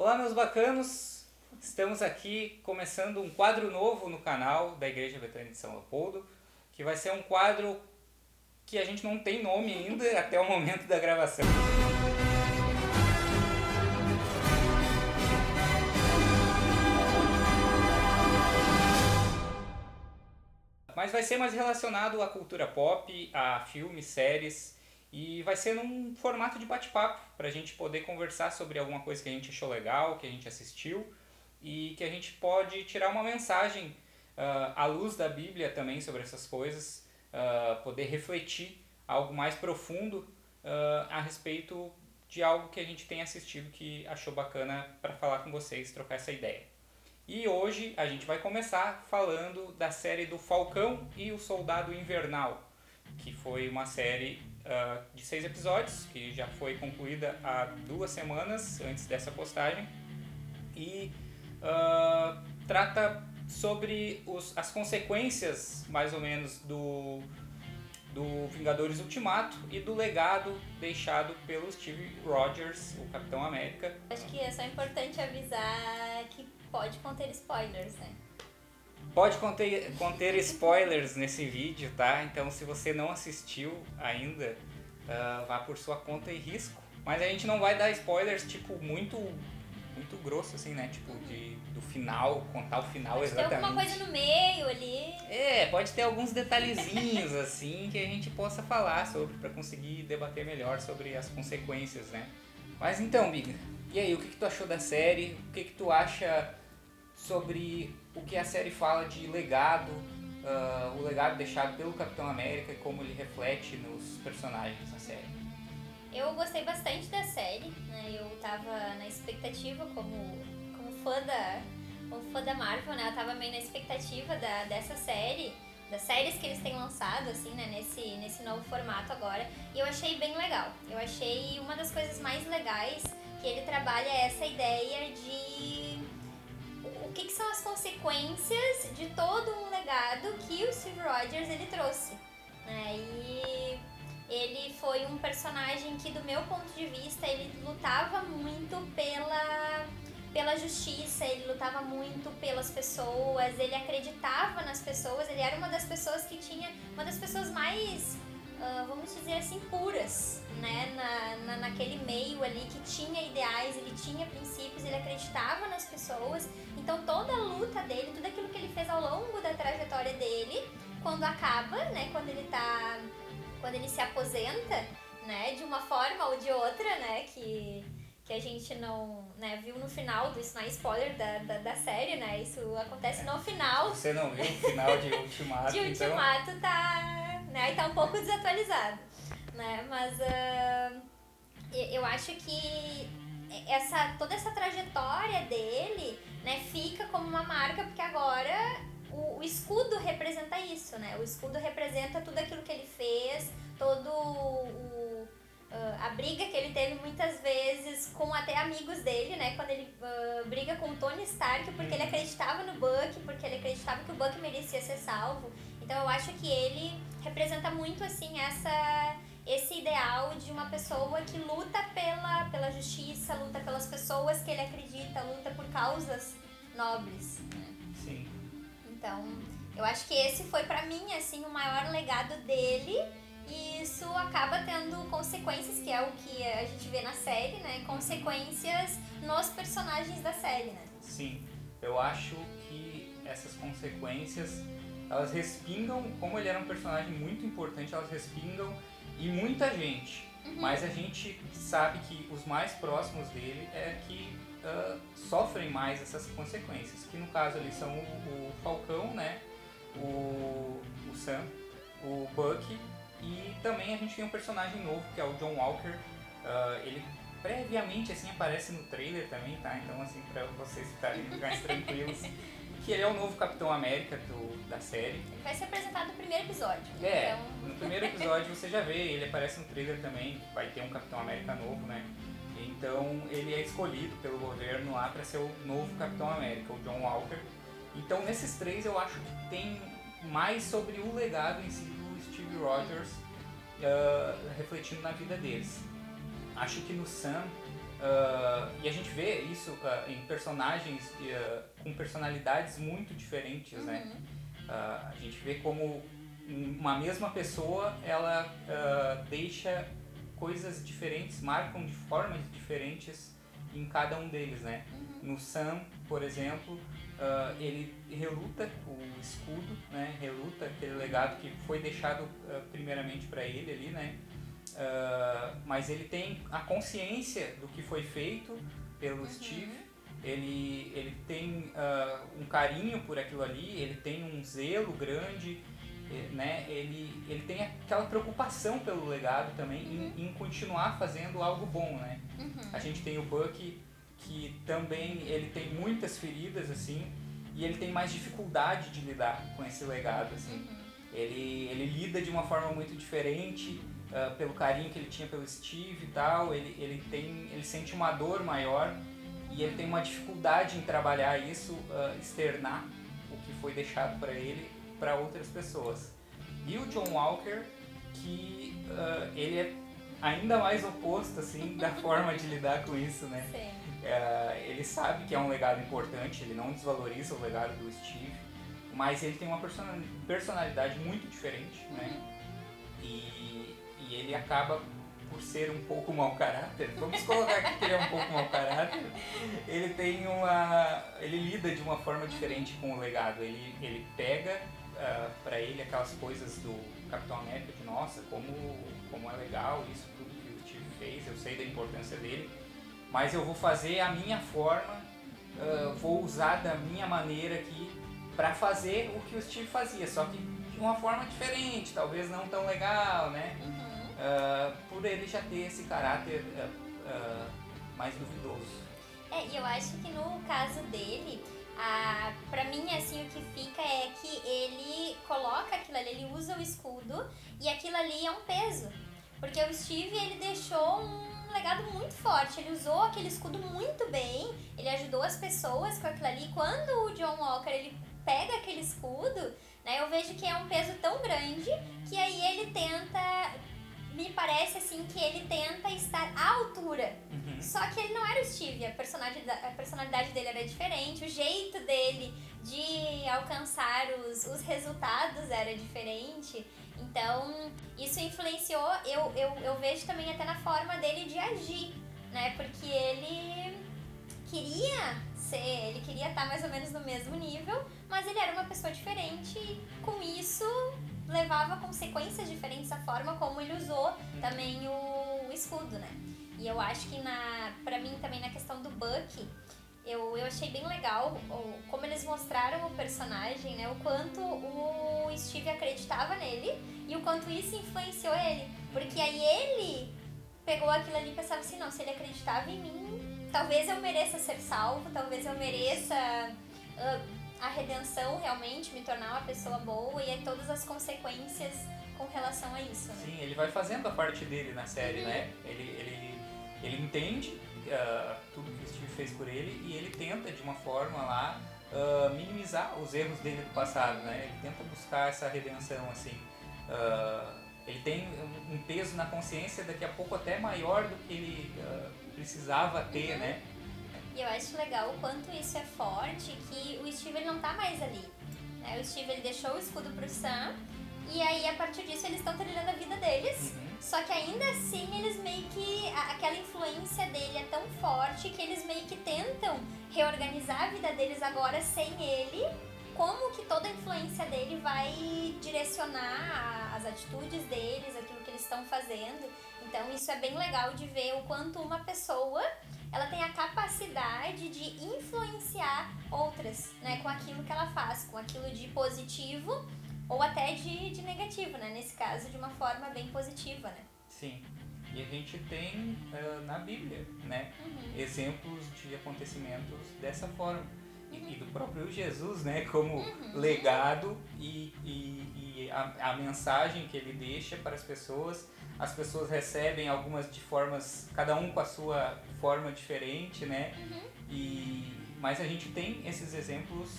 Olá, meus bacanos! Estamos aqui começando um quadro novo no canal da Igreja Betânia de São Leopoldo, que vai ser um quadro que a gente não tem nome ainda até o momento da gravação. Mas vai ser mais relacionado à cultura pop, a filmes, séries, e vai ser num formato de bate-papo, para a gente poder conversar sobre alguma coisa que a gente achou legal, que a gente assistiu, e que a gente pode tirar uma mensagem à luz da Bíblia também sobre essas coisas, poder refletir algo mais profundo a respeito de algo que a gente tem assistido que achou bacana para falar com vocês, trocar essa ideia. E hoje a gente vai começar falando da série do Falcão e o Soldado Invernal, que foi uma série de 6 episódios, que já foi concluída há 2 semanas antes dessa postagem, e trata sobre as consequências, mais ou menos, do Vingadores Ultimato e do legado deixado pelo Steve Rogers, o Capitão América. Acho que é só importante avisar que pode conter spoilers, né? Pode conter spoilers nesse vídeo, tá? Então, se você não assistiu ainda, vá por sua conta e risco. Mas a gente não vai dar spoilers, tipo, muito grosso, assim, né? Tipo, do final, contar o final pode exatamente. Pode ter alguma coisa no meio ali. Pode ter alguns detalhezinhos, assim, que a gente possa falar sobre, pra conseguir debater melhor sobre as consequências, né? Mas então, Biga, e aí, o que tu achou da série? O que tu acha sobre o que a série fala de legado, o legado deixado pelo Capitão América e como ele reflete nos personagens da série? Eu gostei bastante da série, né? Eu tava na expectativa como fã da Marvel, né? Eu tava meio na expectativa dessa série, das séries que eles têm lançado, assim, né? Nesse novo formato agora. E eu achei bem legal. Eu achei uma das coisas mais legais que ele trabalha essa ideia de o que são as consequências de todo um legado que o Steve Rogers ele trouxe, né? E ele foi um personagem que, do meu ponto de vista, ele lutava muito pela justiça, ele lutava muito pelas pessoas, ele acreditava nas pessoas, ele era uma das pessoas que tinha, uma das pessoas mais, vamos dizer assim, puras, né, naquele meio ali, que tinha ideais, ele tinha princípios, ele acreditava nas pessoas. Então toda a luta dele, tudo aquilo que ele fez ao longo da trajetória dele, quando acaba, né, quando ele se aposenta, né, de uma forma ou de outra, né, que a gente não, né, viu no final, isso não é spoiler da série, né, isso acontece no final. Se você não viu o final de Ultimato, de Ultimato, então tá, né, tá um pouco desatualizado, né, mas eu acho que toda essa trajetória dele, né, fica como uma marca, porque agora o escudo representa isso, né? O escudo representa tudo aquilo que ele fez, a briga que ele teve muitas vezes com até amigos dele, né? Quando ele briga com o Tony Stark, porque ele acreditava no Bucky, porque ele acreditava que o Bucky merecia ser salvo. Então eu acho que ele representa muito, assim, esse ideal de uma pessoa que luta pela justiça, luta pelas pessoas que ele acredita, luta por causas nobres, né? Sim. Então, eu acho que esse foi pra mim, assim, o maior legado dele, e isso acaba tendo consequências, que é o que a gente vê na série, né? Consequências nos personagens da série, né? Sim, eu acho que essas consequências, elas respingam, como ele era um personagem muito importante, elas respingam em muita gente. Mas a gente sabe que os mais próximos dele é que sofrem mais essas consequências, que no caso ali são o Falcão, né, o Sam, o Bucky, e também a gente tem um personagem novo que é o John Walker. Ele previamente assim aparece no trailer também, tá? Então, assim, para vocês ficarem mais tranquilos, que ele é o novo Capitão América da série. Ele vai ser apresentado no primeiro episódio. Então... no primeiro episódio você já vê, ele aparece no trailer também, vai ter um Capitão América novo, né? Então ele é escolhido pelo governo lá para ser o novo Capitão América, o John Walker. Então nesses três eu acho que tem mais sobre o legado em si do Steve Rogers refletindo na vida deles. Acho que no Sam E a gente vê isso em personagens com personalidades muito diferentes, né? A gente vê como uma mesma pessoa, ela deixa coisas diferentes, marcam de formas diferentes em cada um deles, né? No Sam, por exemplo, ele reluta o escudo, né? Reluta aquele legado que foi deixado primeiramente para ele ali, né? Mas ele tem a consciência do que foi feito pelo Steve, ele tem um carinho por aquilo ali, ele tem um zelo grande, né? Ele tem aquela preocupação pelo legado também em continuar fazendo algo bom, né? A gente tem o Bucky, que também ele tem muitas feridas assim, e ele tem mais dificuldade de lidar com esse legado assim. Ele lida de uma forma muito diferente pelo carinho que ele tinha pelo Steve e tal. Ele sente uma dor maior e ele tem uma dificuldade em trabalhar isso, externar o que foi deixado para ele para outras pessoas. E o John Walker, que ele é ainda mais oposto assim da forma de lidar com isso, né? Sim. Ele sabe que é um legado importante, ele não desvaloriza o legado do Steve, mas ele tem uma personalidade muito diferente, né? E ele acaba por ser um pouco mau caráter. Vamos colocar aqui que ele é um pouco mau caráter. Ele lida de uma forma diferente com o legado. Ele pega para ele aquelas coisas do Capitão América, de nossa, como é legal isso tudo que o Steve fez, eu sei da importância dele, mas eu vou fazer a minha forma, vou usar da minha maneira aqui para fazer o que o Steve fazia, só que de uma forma diferente, talvez não tão legal, né? Por ele já ter esse caráter mais duvidoso. E eu acho que no caso dele, pra mim, assim, o que fica é que ele coloca aquilo ali, ele usa o escudo e aquilo ali é um peso. Porque o Steve, ele deixou um legado muito forte, ele usou aquele escudo muito bem, ele ajudou as pessoas com aquilo ali. Quando o John Walker, ele pega aquele escudo, né, eu vejo que é um peso tão grande que aí ele tenta... Me parece assim que ele tenta estar à altura. Só que ele não era o Steve, a personalidade dele era diferente, o jeito dele de alcançar os resultados era diferente. Então, isso influenciou, eu vejo também até na forma dele de agir, né? Porque ele queria estar mais ou menos no mesmo nível, mas ele era uma pessoa diferente e com isso levava consequências diferentes a forma como ele usou também o escudo, né? E eu acho que pra mim também na questão do Bucky, eu achei bem legal como eles mostraram o personagem, né? O quanto o Steve acreditava nele e o quanto isso influenciou ele. Porque aí ele pegou aquilo ali e pensava assim, não, se ele acreditava em mim, talvez eu mereça ser salvo, talvez eu mereça a redenção realmente, me tornar uma pessoa boa e todas as consequências com relação a isso, né? Sim, ele vai fazendo a parte dele na série, né? Ele entende tudo que o Steve fez por ele e ele tenta de uma forma lá minimizar os erros dele do passado, né? Ele tenta buscar essa redenção, assim. Ele tem um peso na consciência daqui a pouco até maior do que ele precisava ter, né? E eu acho legal o quanto isso é forte, que o Steve ele não tá mais ali, né? O Steve ele deixou o escudo pro Sam e aí a partir disso eles estão trilhando a vida deles. Só que ainda assim eles meio que... aquela influência dele é tão forte que eles meio que tentam reorganizar a vida deles agora sem ele. Como que toda a influência dele vai direcionar as atitudes deles, aquilo que eles estão fazendo. Então isso é bem legal de ver o quanto uma pessoa ela tem a capacidade de influenciar outras, né, com aquilo que ela faz, com aquilo de positivo ou até de negativo, né? Nesse caso, de uma forma bem positiva, né? Sim. E a gente tem na Bíblia, né? Exemplos de acontecimentos dessa forma. E do próprio Jesus, né? Como legado e a mensagem que ele deixa para as pessoas. As pessoas recebem algumas de formas, cada um com a sua forma diferente, né? Mas a gente tem esses exemplos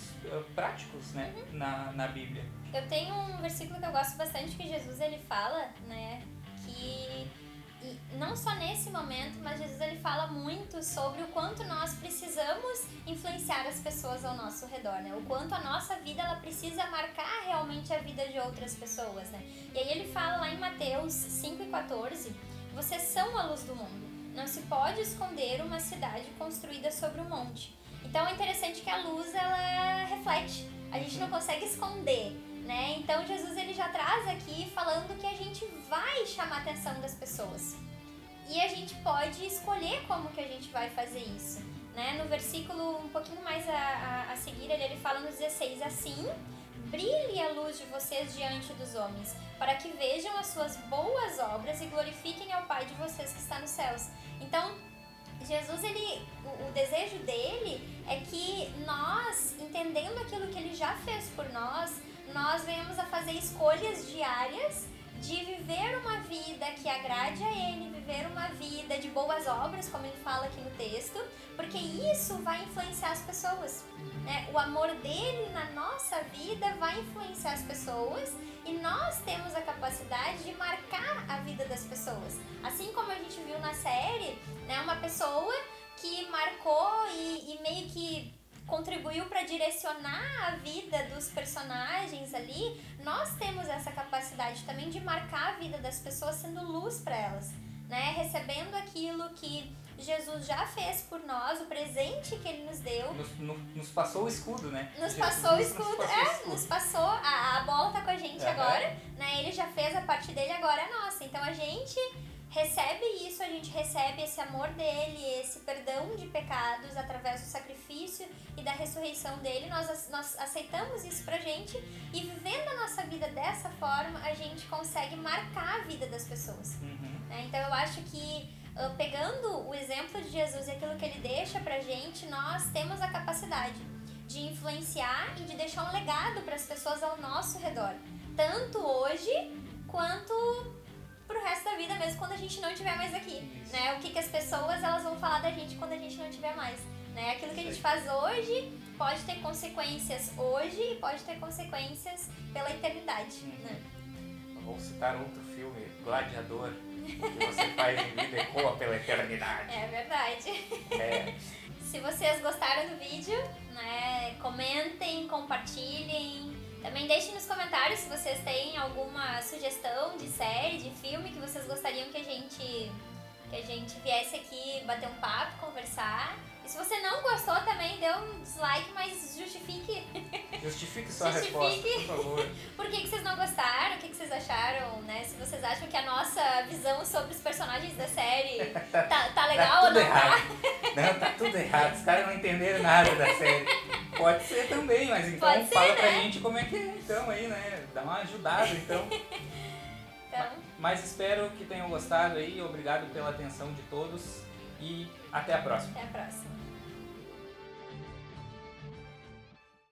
práticos, né? Na Bíblia. Eu tenho um versículo que eu gosto bastante que Jesus ele fala, né? Que E não só nesse momento, mas Jesus ele fala muito sobre o quanto nós precisamos influenciar as pessoas ao nosso redor, né? O quanto a nossa vida ela precisa marcar realmente a vida de outras pessoas, né? E aí ele fala lá em Mateus 5:14, vocês são a luz do mundo. Não se pode esconder uma cidade construída sobre um monte. Então é interessante que a luz ela reflete. A gente não consegue esconder, né? Então Jesus ele já traz aqui falando que a gente vai chamar a atenção das pessoas. E a gente pode escolher como que a gente vai fazer isso, né? No versículo um pouquinho mais a seguir, ele fala no 16, assim, brilhe a luz de vocês diante dos homens, para que vejam as suas boas obras e glorifiquem ao Pai de vocês que está nos céus. Então, Jesus, o desejo dele é que nós, entendendo aquilo que ele já fez por nós venhamos a fazer escolhas diárias de viver uma vida que agrade a ele, viver uma vida de boas obras, como ele fala aqui no texto, porque isso vai influenciar as pessoas, né? O amor dele na nossa vida vai influenciar as pessoas e nós temos a capacidade de marcar a vida das pessoas. Assim como a gente viu na série, né, uma pessoa que marcou e meio que contribuiu para direcionar a vida dos personagens ali, nós temos essa capacidade também de marcar a vida das pessoas sendo luz para elas, né? Recebendo aquilo que Jesus já fez por nós, o presente que ele nos deu. Nos passou o escudo, né? Nos passou o escudo, nos passou, a bola tá com a gente agora, né? Ele já fez a parte dele, agora é nossa. Então a gente recebe isso, a gente recebe esse amor dele, esse perdão de pecados através do sacrifício e da ressurreição dele. Nós aceitamos isso pra gente e vivendo a nossa vida dessa forma, a gente consegue marcar a vida das pessoas. Então eu acho que pegando o exemplo de Jesus e aquilo que ele deixa pra gente, nós temos a capacidade de influenciar e de deixar um legado para as pessoas ao nosso redor, tanto hoje quanto pro resto da vida, mesmo quando a gente não estiver mais aqui, né? O que as pessoas elas vão falar da gente quando a gente não estiver mais, né? Aquilo que a gente faz hoje pode ter consequências hoje e pode ter consequências pela eternidade, né? Vou citar outro filme, Gladiador, que você faz em vida ecoa pela eternidade. É verdade. Se vocês gostaram do vídeo, né, comentem, compartilhem. Também deixem nos comentários se vocês têm alguma sugestão de série, de filme que vocês gostariam que a gente viesse aqui bater um papo, conversar. E se você não gostou também, dê um dislike, mas justifique. Justifique sua resposta, por favor. Por que vocês não gostaram, o que vocês acharam, né? Se vocês acham que a nossa visão sobre os personagens da série tá legal ou não errado. Não, tá tudo errado. Os caras não entenderam nada da série. Pode ser também, mas então fala pra gente como é que é, então, aí, né? Dá uma ajudada, então. Mas espero que tenham gostado aí. Obrigado pela atenção de todos e até a próxima. Até a próxima.